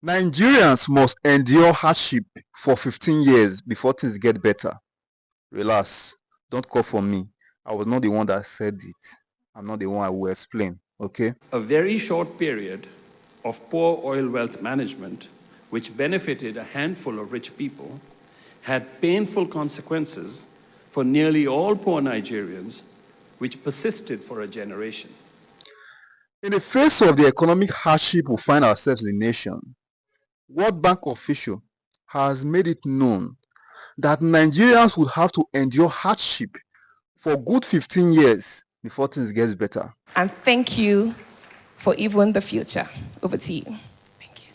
Nigerians must endure hardship for 15 years before things get better. Relax. Don't call for me. I was not the one that said it. I'm not the one I will explain. Okay? A very short period of poor oil wealth management, which benefited a handful of rich people, had painful consequences for nearly all poor Nigerians, which persisted for a generation. In the face of the economic hardship we find ourselves in the nation, World Bank official has made it known that Nigerians would have to endure hardship for good 15 years before things get better. And thank you for even the future. Over to you. Thank you.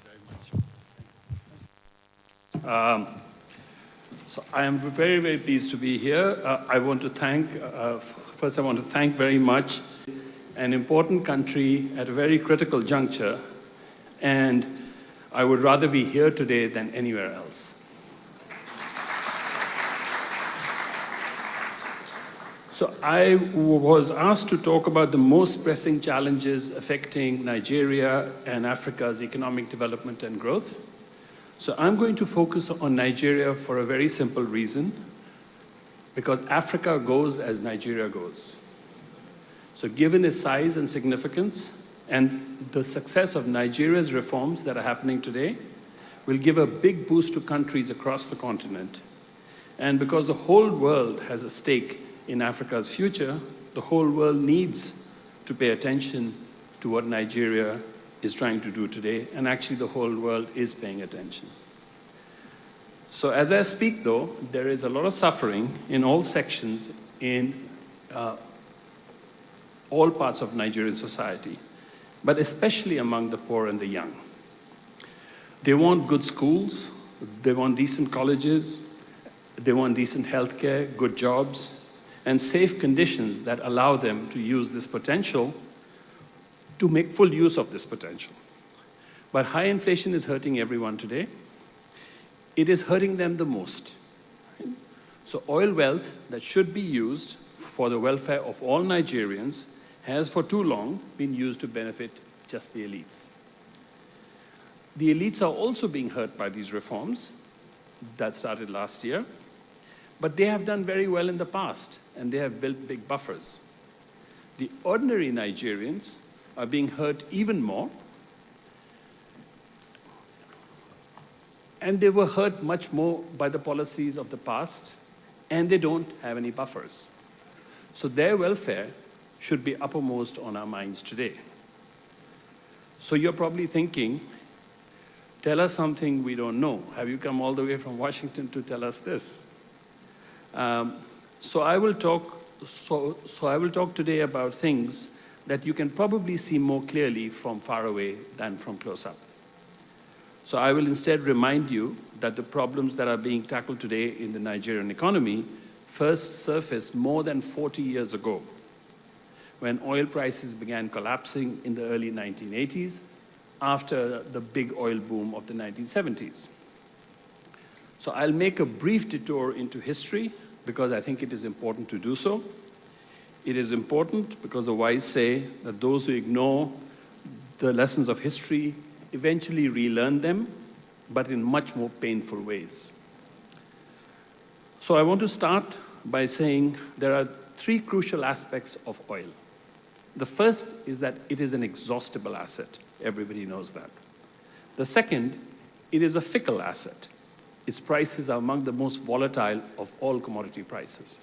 So I am very, very pleased to be here. I want to thank, first I want to thank very much an important country at a very critical juncture, and I would rather be here today than anywhere else. So I was asked to talk about the most pressing challenges affecting Nigeria and Africa's economic development and growth. So I'm going to focus on Nigeria for a very simple reason, because Africa goes as Nigeria goes. So given its size and significance, and the success of Nigeria's reforms that are happening today will give a big boost to countries across the continent. And because the whole world has a stake in Africa's future, the whole world needs to pay attention to what Nigeria is trying to do today, and actually the whole world is paying attention. So as I speak though, there is a lot of suffering in all sections in all parts of Nigerian society, but especially among the poor and the young. They want good schools, they want decent colleges, they want decent healthcare, good jobs, and safe conditions that allow them to use this potential, to make full use of this potential. But high inflation is hurting everyone today. It is hurting them the most. So oil wealth that should be used for the welfare of all Nigerians has for too long been used to benefit just the elites. The elites are also being hurt by these reforms that started last year, but they have done very well in the past, and they have built big buffers. The ordinary Nigerians are being hurt even more, and they were hurt much more by the policies of the past, and they don't have any buffers. So their welfare should be uppermost on our minds today. So you're probably thinking, tell us something we don't know. Have you come all the way from Washington to tell us this? So I will talk today about things that you can probably see more clearly from far away than from close up. So I will instead remind you that the problems that are being tackled today in the Nigerian economy first surfaced more than 40 years ago, when oil prices began collapsing in the early 1980s after the big oil boom of the 1970s. So I'll make a brief detour into history because I think it is important to do so. It is important because the wise say that those who ignore the lessons of history eventually relearn them, but in much more painful ways. So I want to start by saying there are three crucial aspects of oil. The first is that it is an exhaustible asset. Everybody knows that. The second, it is a fickle asset. Its prices are among the most volatile of all commodity prices.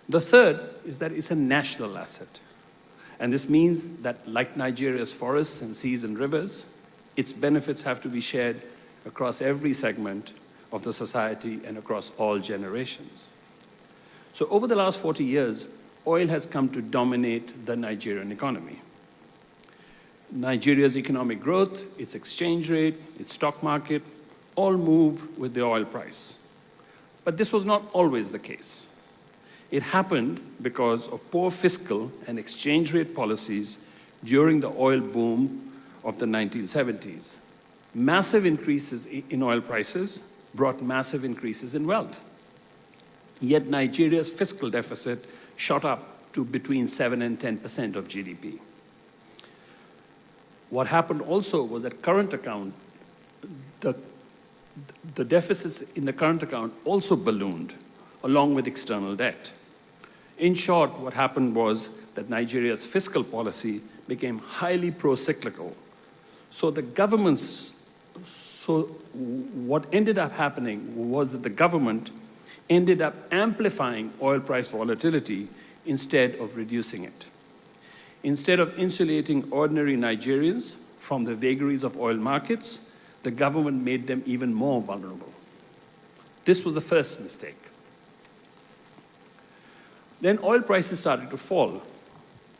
The third is that it's a national asset. And this means that, like Nigeria's forests and seas and rivers, its benefits have to be shared across every segment of the society and across all generations. So over the last 40 years, oil has come to dominate the Nigerian economy. Nigeria's economic growth, its exchange rate, its stock market, all move with the oil price. But this was not always the case. It happened because of poor fiscal and exchange rate policies during the oil boom of the 1970s. Massive increases in oil prices brought massive increases in wealth. Yet Nigeria's fiscal deficit shot up to between 7 and 10% of GDP. What happened also was that current account, the deficits in the current account also ballooned along with external debt. In short, what happened was that Nigeria's fiscal policy became highly pro-cyclical. So what ended up happening was that the government ended up amplifying oil price volatility instead of reducing it. Instead of insulating ordinary Nigerians from the vagaries of oil markets, the government made them even more vulnerable. This was the first mistake. Then oil prices started to fall.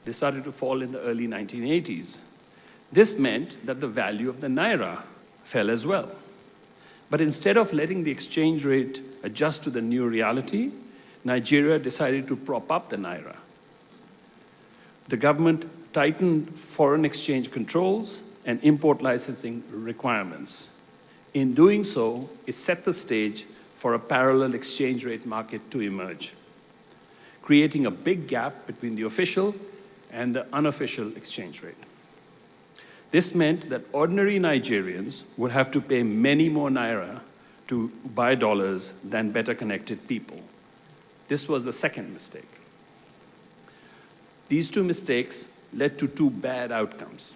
They started to fall in the early 1980s. This meant that the value of the naira fell as well. But instead of letting the exchange rate adjust to the new reality, Nigeria decided to prop up the naira. The government tightened foreign exchange controls and import licensing requirements. In doing so, it set the stage for a parallel exchange rate market to emerge, creating a big gap between the official and the unofficial exchange rate. This meant that ordinary Nigerians would have to pay many more naira to buy dollars than better connected people. This was the second mistake. These two mistakes led to two bad outcomes.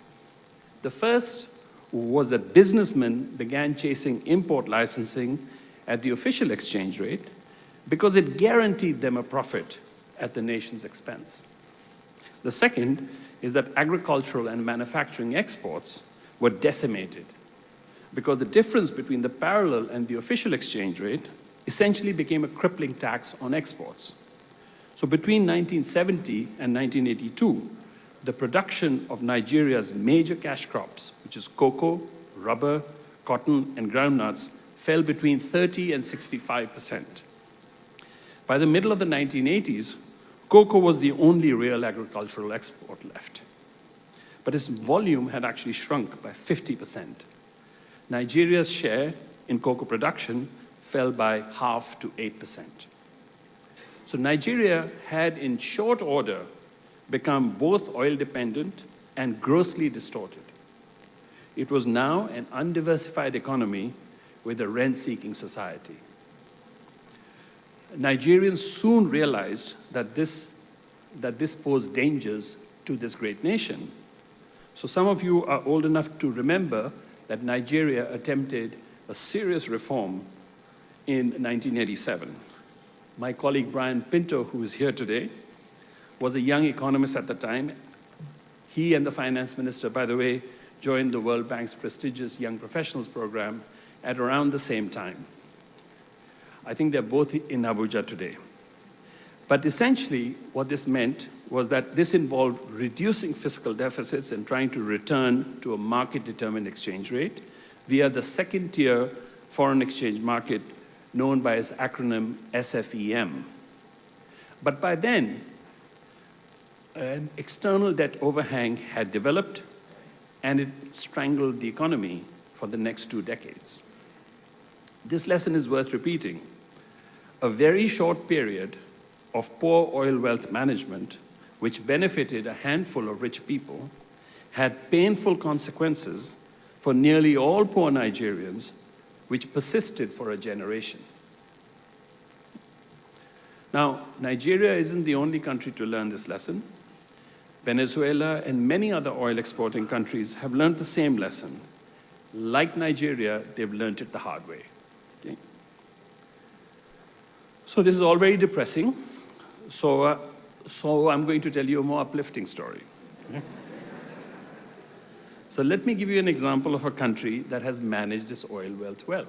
The first was that businessmen began chasing import licensing at the official exchange rate because it guaranteed them a profit at the nation's expense. The second is that agricultural and manufacturing exports were decimated because the difference between the parallel and the official exchange rate essentially became a crippling tax on exports. So between 1970 and 1982, the production of Nigeria's major cash crops, which is cocoa, rubber, cotton, and groundnuts, fell between 30 and 65%. By the middle of the 1980s, cocoa was the only real agricultural export left. But its volume had actually shrunk by 50%. Nigeria's share in cocoa production fell by half to 8%. So Nigeria had, in short order, become both oil-dependent and grossly distorted. It was now an undiversified economy with a rent-seeking society. Nigerians soon realized that this posed dangers to this great nation. So some of you are old enough to remember that Nigeria attempted a serious reform in 1987. My colleague Brian Pinto, who is here today, was a young economist at the time. He and the finance minister, by the way, joined the World Bank's prestigious Young Professionals Program at around the same time. I think they're both in Abuja today. But essentially, what this meant was that this involved reducing fiscal deficits and trying to return to a market-determined exchange rate via the second-tier foreign exchange market known by its acronym SFEM. But by then, an external debt overhang had developed, and it strangled the economy for the next 2 decades. This lesson is worth repeating. A very short period of poor oil wealth management, which benefited a handful of rich people, had painful consequences for nearly all poor Nigerians, which persisted for a generation. Now, Nigeria isn't the only country to learn this lesson. Venezuela and many other oil-exporting countries have learned the same lesson. Like Nigeria, they've learned it the hard way. Okay? So this is all very depressing. So I'm going to tell you a more uplifting story. Okay? So let me give you an example of a country that has managed its oil wealth well.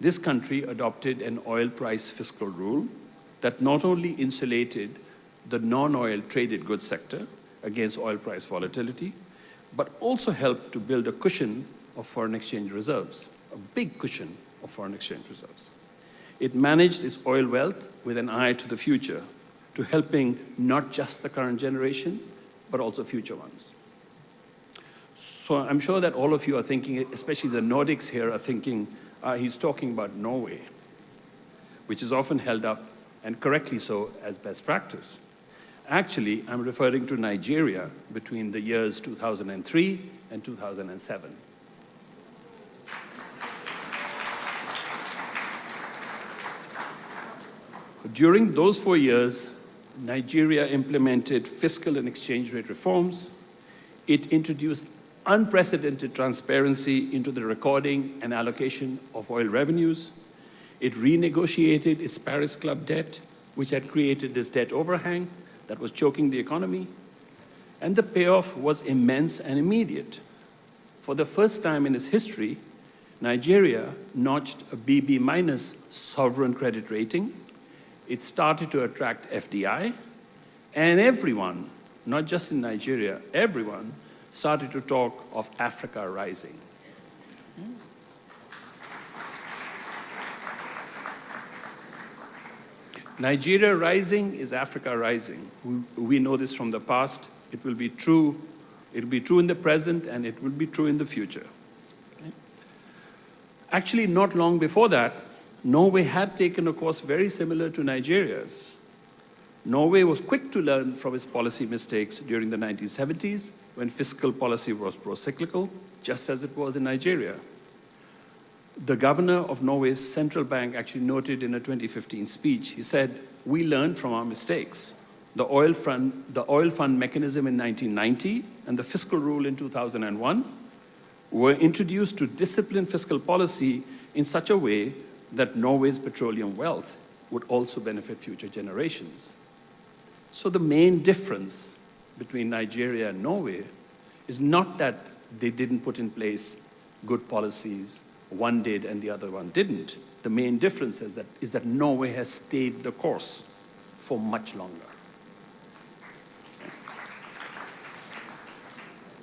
This country adopted an oil price fiscal rule that not only insulated the non-oil traded goods sector against oil price volatility, but also helped to build a cushion of foreign exchange reserves, a big cushion of foreign exchange reserves. It managed its oil wealth with an eye to the future, to helping not just the current generation, but also future ones. So I'm sure that all of you are thinking, especially the Nordics here, are thinking, he's talking about Norway, which is often held up, and correctly so, as best practice. Actually, I'm referring to Nigeria between the years 2003 and 2007. During those 4 years, Nigeria implemented fiscal and exchange rate reforms. It introduced unprecedented transparency into the recording and allocation of oil revenues. It renegotiated its Paris Club debt, which had created this debt overhang that was choking the economy. And the payoff was immense and immediate. For the first time in its history, Nigeria notched a BB minus sovereign credit rating. It started to attract FDI, and everyone, not just in Nigeria, everyone started to talk of Africa rising. Nigeria rising is Africa rising. We know this from the past. It will be true. It will be true in the present, and it will be true in the future. Actually, not long before that, Norway had taken a course very similar to Nigeria's. Norway was quick to learn from its policy mistakes during the 1970s when fiscal policy was pro-cyclical, just as it was in Nigeria. The governor of Norway's central bank actually noted in a 2015 speech, he said, "We learned from our mistakes. The oil fund mechanism in 1990 and the fiscal rule in 2001 were introduced to discipline fiscal policy in such a way that Norway's petroleum wealth would also benefit future generations." So the main difference between Nigeria and Norway is not that they didn't put in place good policies, one did and the other one didn't. The main difference is that Norway has stayed the course for much longer.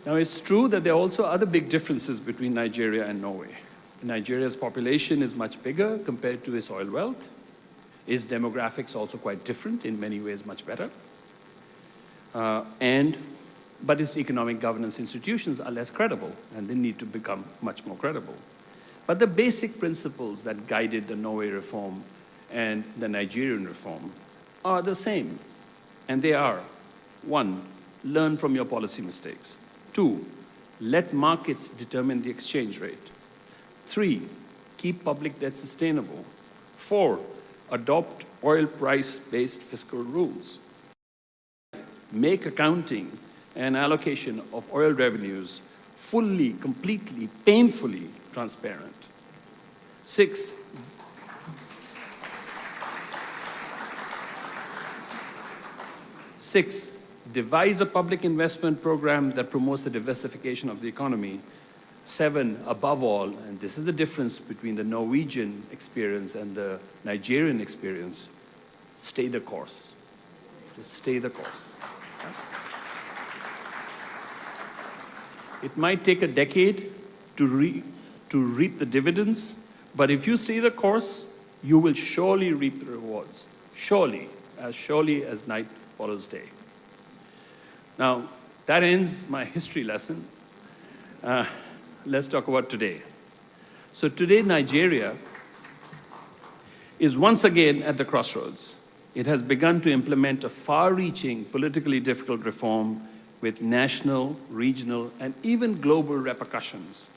Now, it's true that there are also other big differences between Nigeria and Norway. Nigeria's population is much bigger compared to its oil wealth. Its demographics are also quite different, in many ways much better. But its economic governance institutions are less credible, and they need to become much more credible. But the basic principles that guided the Norway reform and the Nigerian reform are the same. And they are: 1, learn from your policy mistakes. 2, let markets determine the exchange rate. 3, keep public debt sustainable. 4, adopt oil price-based fiscal rules. Make accounting and allocation of oil revenues fully, completely, painfully transparent. 6, devise a public investment program that promotes the diversification of the economy. 7, above all, and this is the difference between the Norwegian experience and the Nigerian experience, stay the course. Just stay the course. It might take a decade to reap the dividends, but if you stay the course, you will surely reap the rewards. Surely as night follows day. Now, that ends my history lesson. Let's talk about today. So today, Nigeria is once again at the crossroads. It has begun to implement a far-reaching, politically difficult reform with national, regional, and even global repercussions.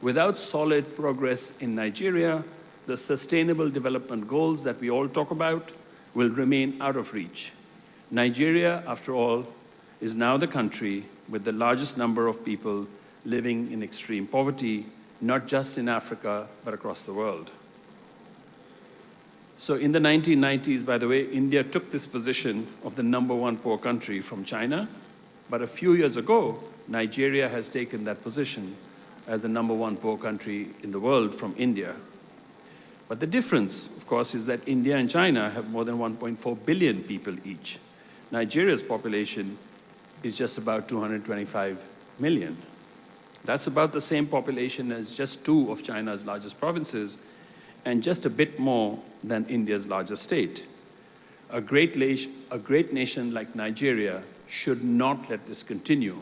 Without solid progress in Nigeria, the sustainable development goals that we all talk about will remain out of reach. Nigeria, after all, is now the country with the largest number of people living in extreme poverty, not just in Africa, but across the world. So in the 1990s, by the way, India took this position of the #1 poor country from China, but a few years ago, Nigeria has taken that position as the #1 poor country in the world from India. But the difference, of course, is that India and China have more than 1.4 billion people each. Nigeria's population is just about 225 million. That's about the same population as just 2 of China's largest provinces and just a bit more than India's largest state. A great nation like Nigeria should not let this continue.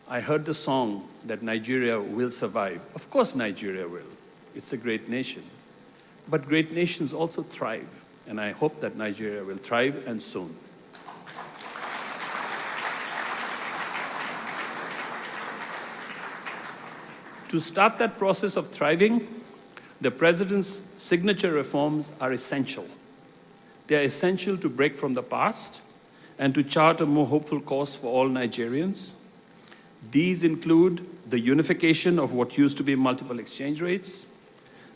I heard the song that Nigeria will survive. Of course Nigeria will. It's a great nation. But great nations also thrive, and I hope that Nigeria will thrive, and soon. To start that process of thriving, the President's signature reforms are essential. They are essential to break from the past and to chart a more hopeful course for all Nigerians. These include the unification of what used to be multiple exchange rates.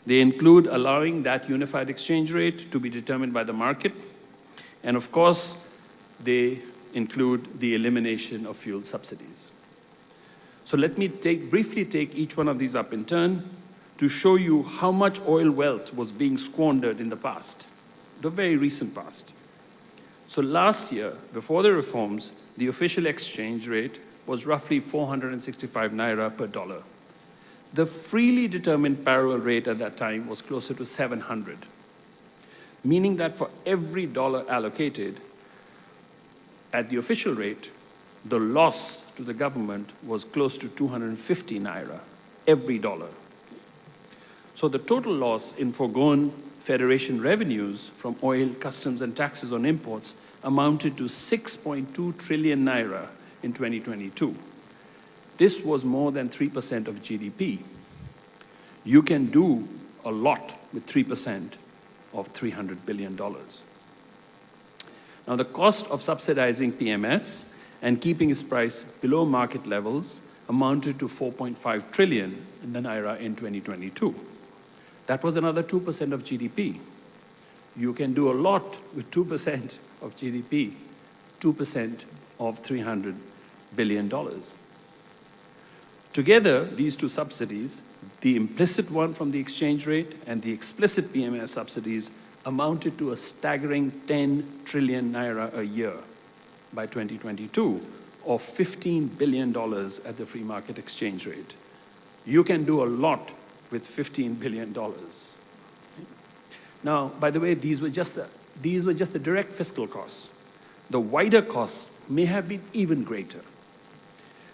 They include allowing that unified exchange rate to be determined by the market. And of course, they include the elimination of fuel subsidies. So let me briefly take each one of these up in turn to show you how much oil wealth was being squandered in the past, the very recent past. So last year, before the reforms, the official exchange rate was roughly 465 naira per dollar. The freely determined parallel rate at that time was closer to 700, meaning that for every dollar allocated at the official rate, the loss to the government was close to 250 naira, every dollar. So the total loss in foregone Federation revenues from oil, customs, and taxes on imports amounted to 6.2 trillion naira in 2022. This was more than 3% of GDP. You can do a lot with 3% of $300 billion. Now, the cost of subsidizing PMS and keeping its price below market levels amounted to 4.5 trillion in the naira in 2022. That was another 2% of GDP. You can do a lot with 2% of GDP, 2% of $300 billion. Together, these two subsidies, the implicit one from the exchange rate and the explicit PMS subsidies, amounted to a staggering 10 trillion naira a year by 2022, or $15 billion at the free market exchange rate. You can do a lot with $15 billion. Now, by the way, these were just the direct fiscal costs. The wider costs may have been even greater.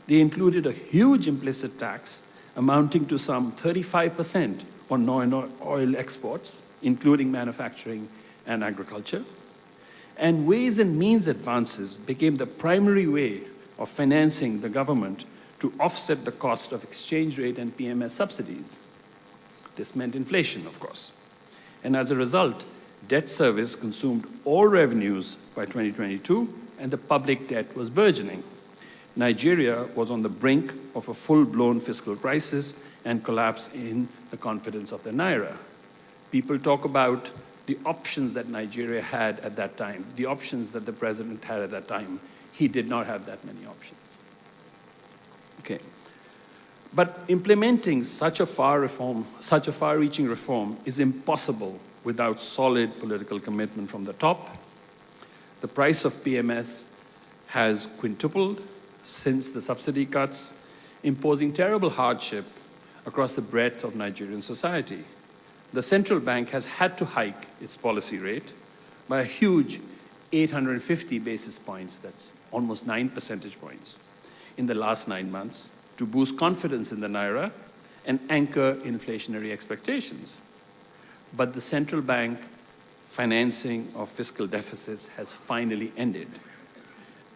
They included a huge implicit tax amounting to some 35% on non-oil exports, including manufacturing and agriculture. And ways and means advances became the primary way of financing the government to offset the cost of exchange rate and PMS subsidies. This meant inflation, of course. And as a result, debt service consumed all revenues by 2022, and the public debt was burgeoning. Nigeria was on the brink of a full-blown fiscal crisis and collapse in the confidence of the naira. People talk about the options that Nigeria had at that time, the options that the president had at that time. He did not have that many options. Okay. But implementing such a far-reaching reform is impossible without solid political commitment from the top. The price of PMS has quintupled since the subsidy cuts, imposing terrible hardship across the breadth of Nigerian society. The central bank has had to hike its policy rate by a huge 850 basis points, that's almost 9 percentage points, in the last 9 months, to boost confidence in the naira and anchor inflationary expectations. But the central bank financing of fiscal deficits has finally ended.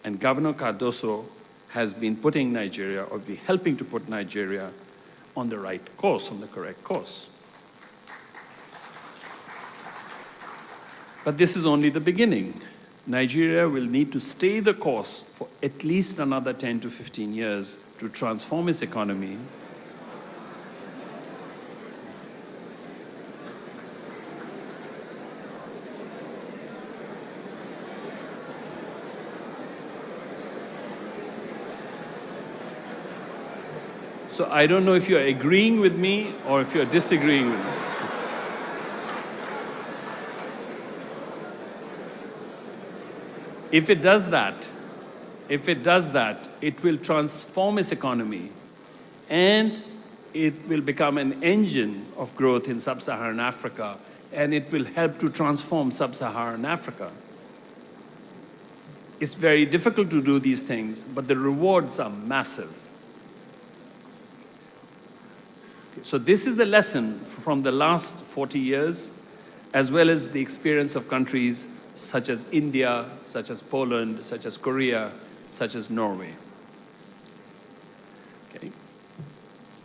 And Governor Cardoso has been putting Nigeria, or be helping to put Nigeria on the right course, on the correct course. But this is only the beginning. Nigeria will need to stay the course for at least another 10 to 15 years to transform its economy So I don't know if you're agreeing with me or if you're disagreeing with me. If it does that, it will transform its economy and it will become an engine of growth in sub-Saharan Africa, and it will help to transform sub-Saharan Africa. It's very difficult to do these things, but the rewards are massive. So this is the lesson from the last 40 years, as well as the experience of countries such as India, such as Poland, such as Korea, such as Norway. Okay.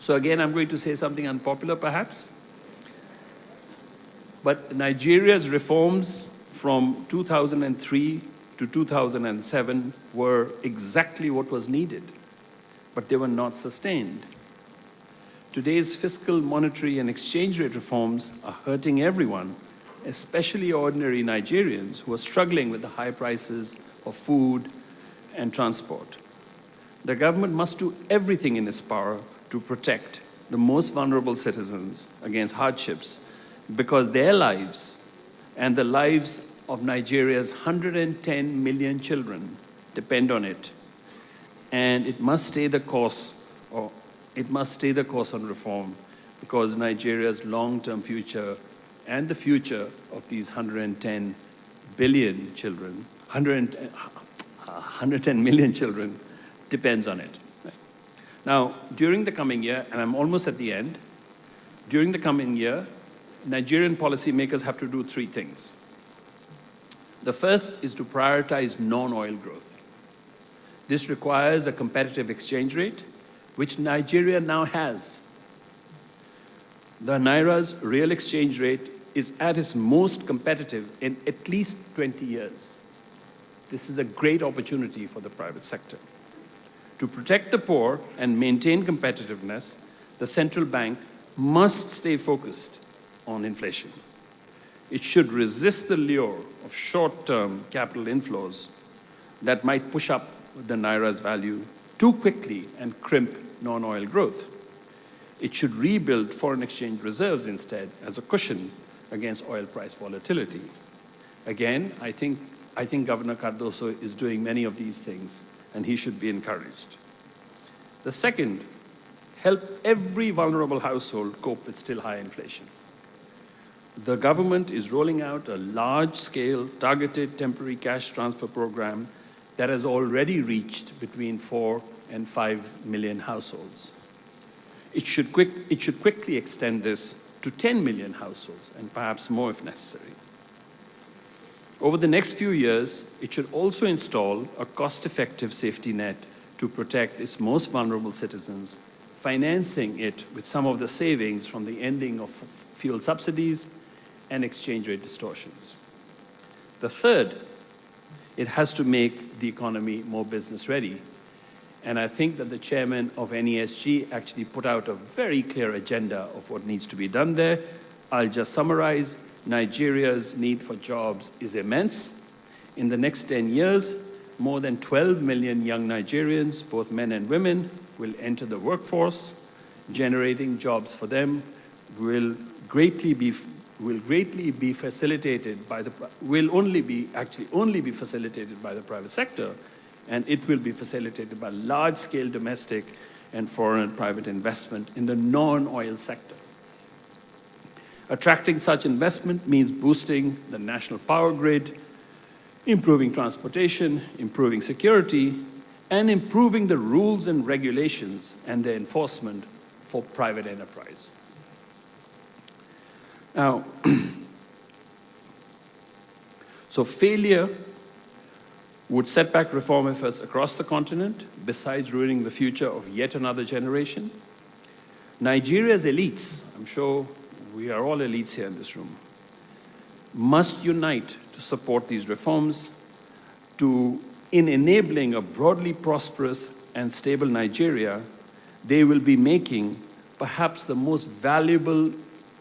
So again, I'm going to say something unpopular perhaps, but Nigeria's reforms from 2003 to 2007 were exactly what was needed, but they were not sustained. Today's fiscal, monetary, and exchange rate reforms are hurting everyone, especially ordinary Nigerians who are struggling with the high prices of food and transport. The government must do everything in its power to protect the most vulnerable citizens against hardships because their lives and the lives of Nigeria's 110 million children depend on it. And it must stay the course, or it must stay the course on reform because Nigeria's long-term future and the future of these 110 billion children, 110 million children depends on it. Now, during the coming year, and I'm almost at the end, during the coming year, Nigerian policymakers have to do three things. The first is to prioritize non-oil growth. This requires a competitive exchange rate, which Nigeria now has. The Naira's real exchange rate is at its most competitive in at least 20 years. This is a great opportunity for the private sector. To protect the poor and maintain competitiveness, the central bank must stay focused on inflation. It should resist the lure of short-term capital inflows that might push up the Naira's value too quickly and crimp non-oil growth. It should rebuild foreign exchange reserves instead as a cushion against oil price volatility. Again, I think Governor Cardoso is doing many of these things, and he should be encouraged. The second, help every vulnerable household cope with still high inflation. The government is rolling out a large-scale, targeted temporary cash transfer program that has already reached between 4 and 5 million households. It should quickly extend this to 10 million households, and perhaps more if necessary. Over the next few years, it should also install a cost-effective safety net to protect its most vulnerable citizens, financing it with some of the savings from the ending of fuel subsidies and exchange rate distortions. The third, it has to make the economy more business-ready. And I think that the chairman of NESG actually put out a very clear agenda of what needs to be done there. I'll just summarize. Nigeria's need for jobs is immense. In the next 10 years, more than 12 million young Nigerians, both men and women, will enter the workforce. Generating jobs for them will only be facilitated by the private sector, and it will be facilitated by large-scale domestic and foreign private investment in the non-oil sector. Attracting such investment means boosting the national power grid, improving transportation, improving security, and improving the rules and regulations and their enforcement for private enterprise. Now, so failure would set back reform efforts across the continent, besides ruining the future of yet another generation. Nigeria's elites, I'm sure we are all elites here in this room, must unite to support these reforms in enabling a broadly prosperous and stable Nigeria. They will be making perhaps the most valuable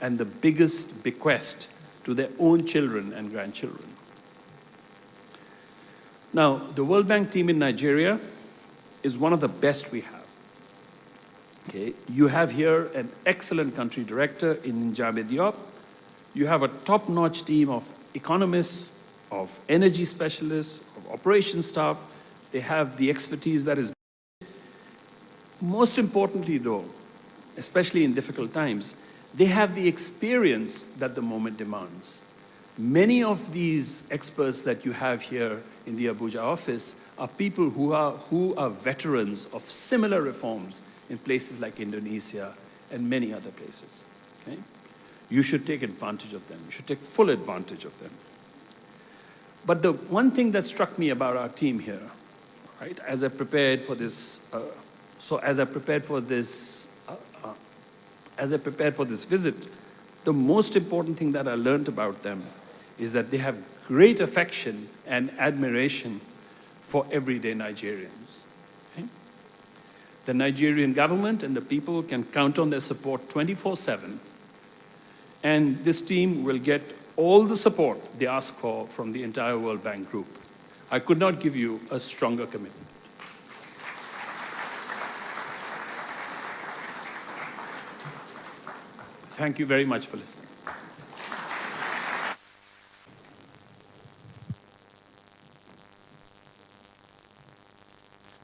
and the biggest bequest to their own children and grandchildren. Now, the World Bank team in Nigeria is one of the best we have. Okay? You have here an excellent country director in Njabe Diop. You have a top-notch team of economists, of energy specialists, of operations staff. They have the expertise that is. Most importantly, though, especially in difficult times, they have the experience that the moment demands. Many of these experts that you have here in the Abuja office are people who are veterans of similar reforms in places like Indonesia and many other places. Okay? You should take advantage of them. You should take full advantage of them. But the one thing that struck me about our team here, right, as I prepared for this As I prepared for this visit, the most important thing that I learned about them is that they have great affection and admiration for everyday Nigerians. Okay? The Nigerian government and the people can count on their support 24/7, and this team will get all the support they ask for from the entire World Bank Group. I could not give you a stronger commitment. Thank you very much for listening.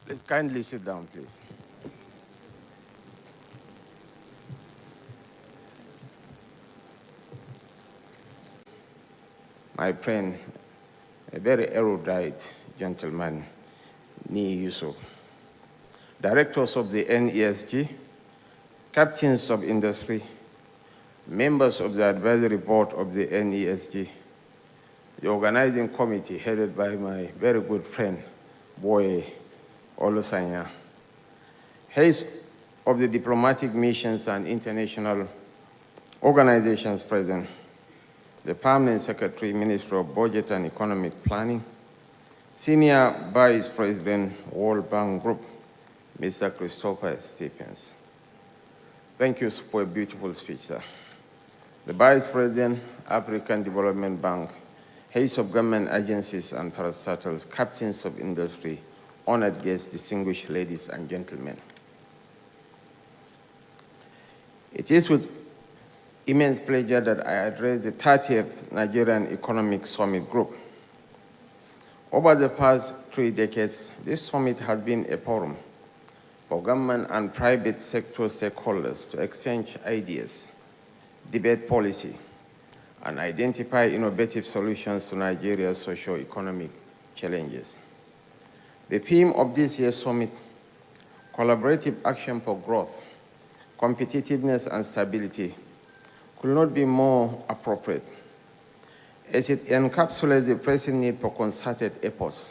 Please kindly sit down, please. My friend, a very erudite gentleman, Ni Yusuf, directors of the NESG, captains of industry, members of the advisory board of the NESG, the organizing committee headed by my very good friend, Boy Olusanya, heads of the diplomatic missions and international organizations present, the Permanent Secretary, Minister of Budget and Economic Planning, Senior Vice President, World Bank Group, Mr. Christopher Stephens. Thank you for a beautiful speech, sir. The Vice President, African Development Bank, heads of government agencies and parastatals, captains of industry, honored guests, distinguished ladies and gentlemen. It is with immense pleasure that I address the 30th Nigerian Economic Summit Group. Over the past 3 decades, this summit has been a forum for government and private sector stakeholders to exchange ideas, debate policy, and identify innovative solutions to Nigeria's socio-economic challenges. The theme of this year's summit, collaborative action for growth, competitiveness, and stability, could not be more appropriate, as it encapsulates the pressing need for concerted efforts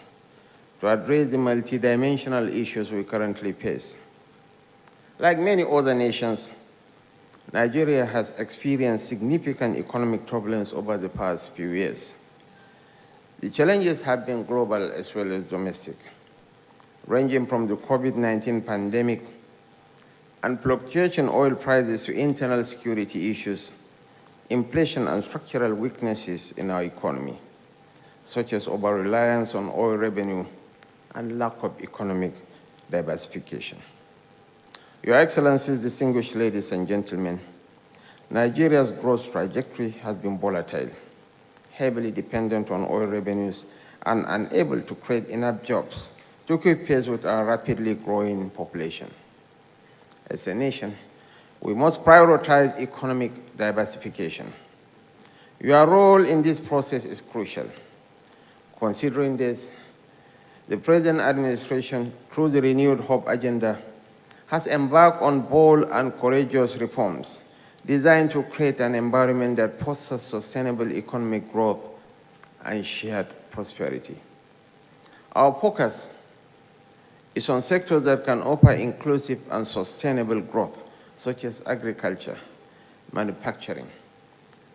to address the multidimensional issues we currently face. Like many other nations, Nigeria has experienced significant economic turbulence over the past few years. The challenges have been global as well as domestic, ranging from the COVID-19 pandemic and fluctuating oil prices to internal security issues, inflation, and structural weaknesses in our economy, such as over-reliance on oil revenue and lack of economic diversification. Your Excellencies, distinguished ladies and gentlemen, Nigeria's growth trajectory has been volatile, heavily dependent on oil revenues, and unable to create enough jobs to keep pace with our rapidly growing population. As a nation, we must prioritize economic diversification. Your role in this process is crucial. Considering this, the present administration, through the Renewed Hope Agenda, has embarked on bold and courageous reforms designed to create an environment that fosters sustainable economic growth and shared prosperity. Our focus is on sectors that can offer inclusive and sustainable growth, such as agriculture, manufacturing,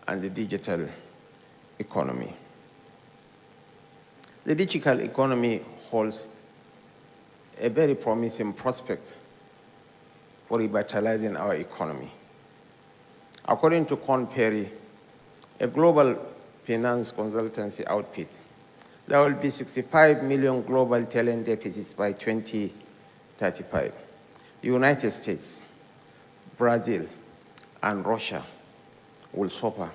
and the digital economy. The digital economy holds a very promising prospect for revitalizing our economy. According to Korn Ferry, a global finance consultancy outfit, there will be 65 million global talent deficits by 2035. The United States, Brazil, and Russia will suffer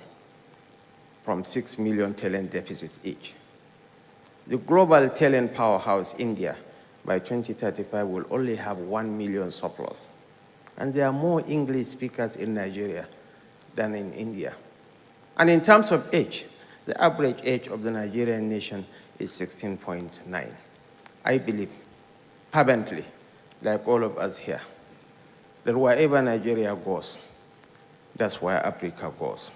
from 6 million talent deficits each. The global talent powerhouse, India, by 2035 will only have 1 million surplus. And there are more English speakers in Nigeria than in India. And in terms of age, the average age of the Nigerian nation is 16.9. I believe, fervently, like all of us here, that wherever Nigeria goes, that's where Africa goes.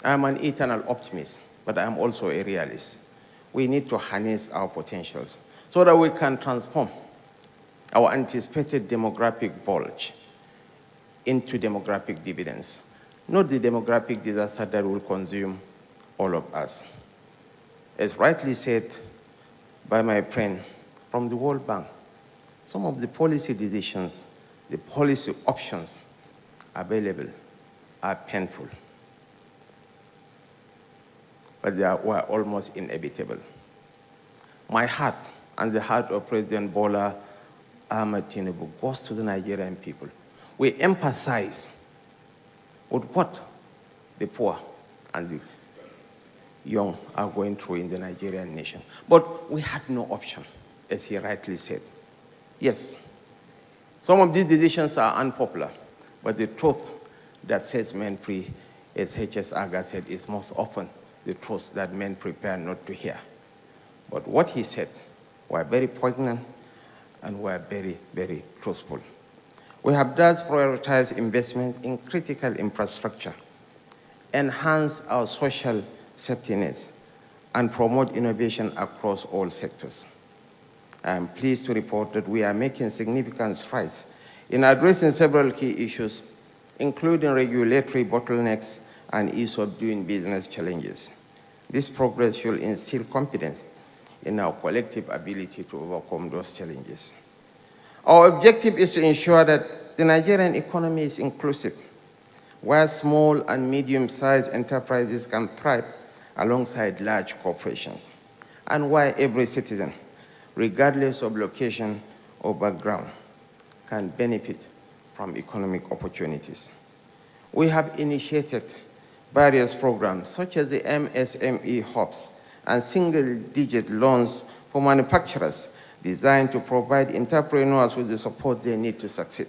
I'm an eternal optimist, but I'm also a realist. We need to harness our potentials so that we can transform our anticipated demographic bulge into demographic dividends, not the demographic disaster that will consume all of us. As rightly said by my friend from the World Bank, some of the policy decisions, the policy options available are painful, but they were almost inevitable. My heart and the heart of President Bola Ahmed Tinubu goes to the Nigerian people. We empathize with what the poor and the young are going through in the Nigerian nation. But we had no option, as he rightly said. Yes, some of these decisions are unpopular, but the truth that sets men free, as H.S. Aga said, is most often the truth that men prepare not to hear. But what he said were very poignant and were very, very truthful. We have thus prioritized investment in critical infrastructure, enhance our social safety nets, and promote innovation across all sectors. I am pleased to report that we are making significant strides in addressing several key issues, including regulatory bottlenecks and ease of doing business challenges. This progress should instill confidence in our collective ability to overcome those challenges. Our objective is to ensure that the Nigerian economy is inclusive, where small and medium-sized enterprises can thrive alongside large corporations, and where every citizen, regardless of location or background, can benefit from economic opportunities. We have initiated various programs such as the MSME hubs and single-digit loans for manufacturers designed to provide entrepreneurs with the support they need to succeed.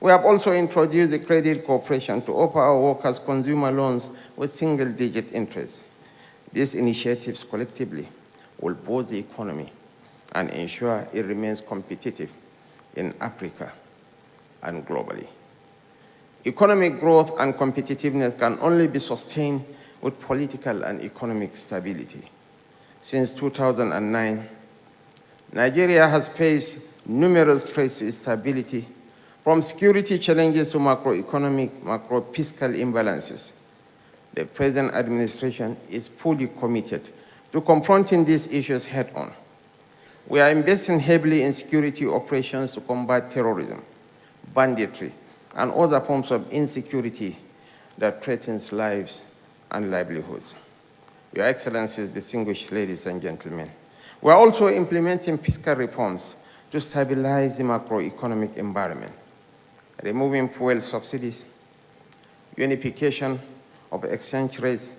We have also introduced the Credit Corporation to offer our workers consumer loans with single-digit interest. These initiatives collectively will boost the economy and ensure it remains competitive in Africa and globally. Economic growth and competitiveness can only be sustained with political and economic stability. Since 2009, Nigeria has faced numerous threats to stability, from security challenges to macroeconomic, macro-fiscal imbalances. The present administration is fully committed to confronting these issues head-on. We are investing heavily in security operations to combat terrorism, banditry, and other forms of insecurity that threatens lives and livelihoods. Your Excellencies, distinguished ladies and gentlemen, we are also implementing fiscal reforms to stabilize the macroeconomic environment, removing fuel subsidies, unification of exchange rates,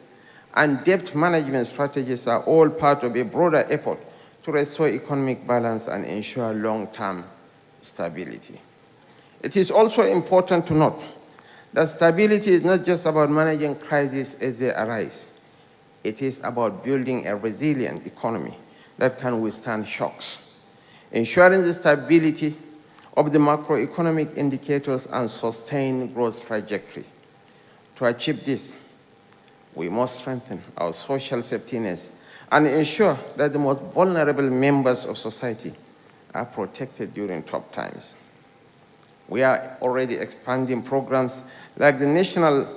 and debt management strategies are all part of a broader effort to restore economic balance and ensure long-term stability. It is also important to note that stability is not just about managing crises as they arise. It is about building a resilient economy that can withstand shocks, ensuring the stability of the macroeconomic indicators and sustain growth trajectory. To achieve this, we must strengthen our social safety nets and ensure that the most vulnerable members of society are protected during tough times. We are already expanding programs like the National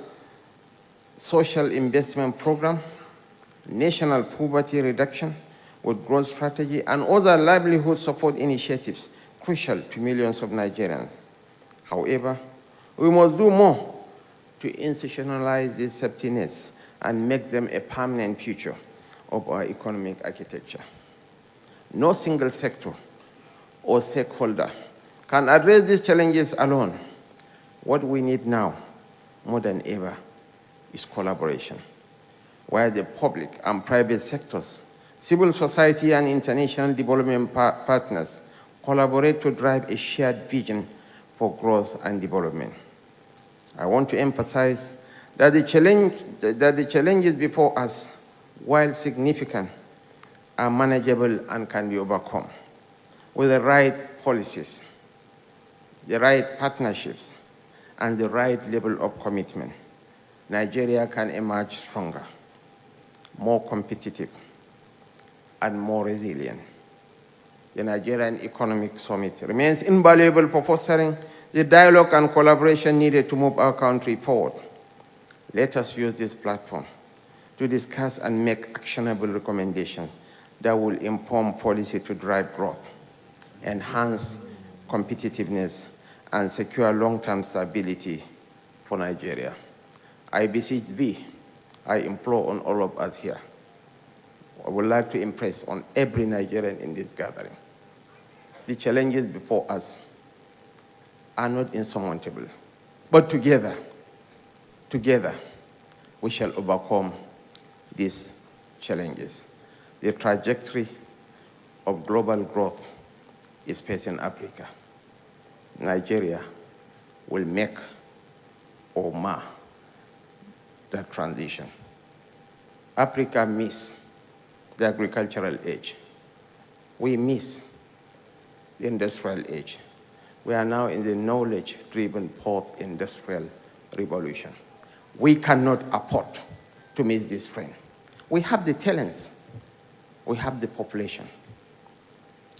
Social Investment Program, National Poverty Reduction with Growth Strategy, and other livelihood support initiatives crucial to millions of Nigerians. However, we must do more to institutionalize these safety nets and make them a permanent feature of our economic architecture. No single sector or stakeholder can address these challenges alone. What we need now, more than ever, is collaboration, where the public and private sectors, civil society, and international development partners collaborate to drive a shared vision for growth and development. I want to emphasize that the challenges before us, while significant, are manageable and can be overcome. With the right policies, the right partnerships, and the right level of commitment, Nigeria can emerge stronger, more competitive, and more resilient. The Nigerian Economic Summit remains invaluable for fostering the dialogue and collaboration needed to move our country forward. Let us use this platform to discuss and make actionable recommendations that will inform policy to drive growth, enhance competitiveness, and secure long-term stability for Nigeria. I beseech thee, I implore on all of us here, I would like to impress on every Nigerian in this gathering. The challenges before us are not insurmountable, but together, we shall overcome these challenges. The trajectory of global growth is facing Africa. Nigeria will make or mar that transition. Africa miss the agricultural age. We miss the industrial age. We are now in the knowledge-driven post-industrial revolution. We cannot afford to miss this trend. We have the talents. We have the population.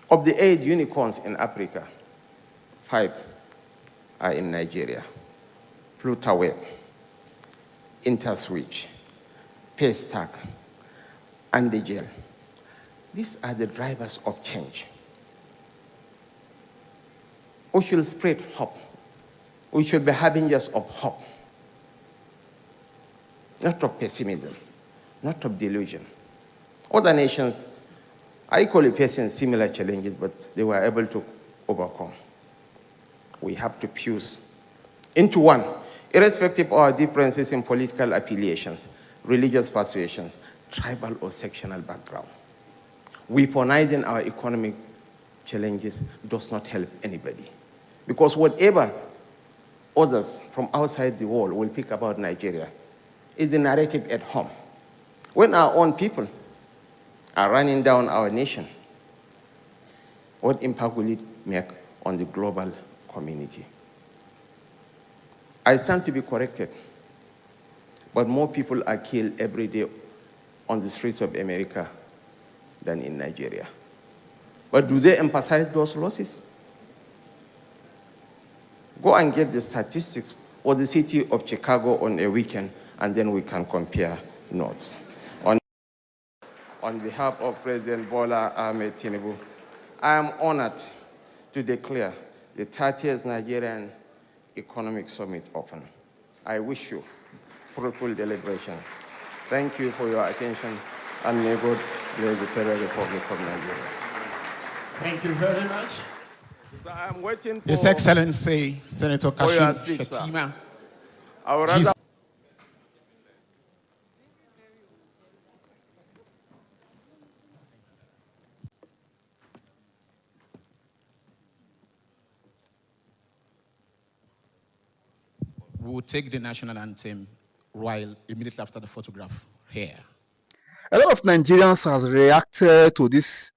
Of the 8 unicorns in Africa, 5 are in Nigeria. Flutterwave, Interswitch, Paystack, and the jail. These are the drivers of change. We should spread hope. We should be harbingers of hope, not of pessimism, not of delusion. Other nations are equally facing similar challenges, but they were able to overcome. We have to fuse into one, irrespective of our differences in political affiliations, religious persuasions, tribal or sectional background. Weaponizing our economic challenges does not help anybody. Because whatever others from outside the world will pick about Nigeria is the narrative at home. When our own people are running down our nation, what impact will it make on the global community? I stand to be corrected, but more people are killed every day on the streets of America than in Nigeria. But do they emphasize those losses? Go and get the statistics for the city of Chicago on a weekend, and then we can compare notes. On behalf of President Bola Ahmed Tinubu, I am honored to declare the 30th Nigerian Economic Summit open. I wish you fruitful deliberation. Thank you for your attention, and may God bless the Federal Republic of Nigeria. Thank you very much. So I'm waiting for His Excellency Senator your Kashim speech, sir. Shettima. I would rather We will take the national anthem while immediately after the photograph here. A lot of Nigerians has reacted to this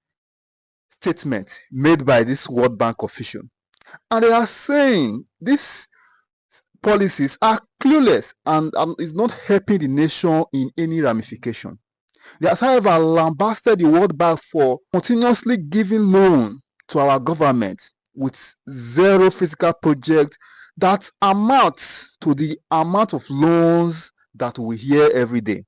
statement made by this World Bank official. And they are saying these policies are clueless and is not helping the nation in any ramification. They have, however, lambasted the World Bank for continuously giving loan to our government with zero physical project that amounts to the amount of loans that we hear every day.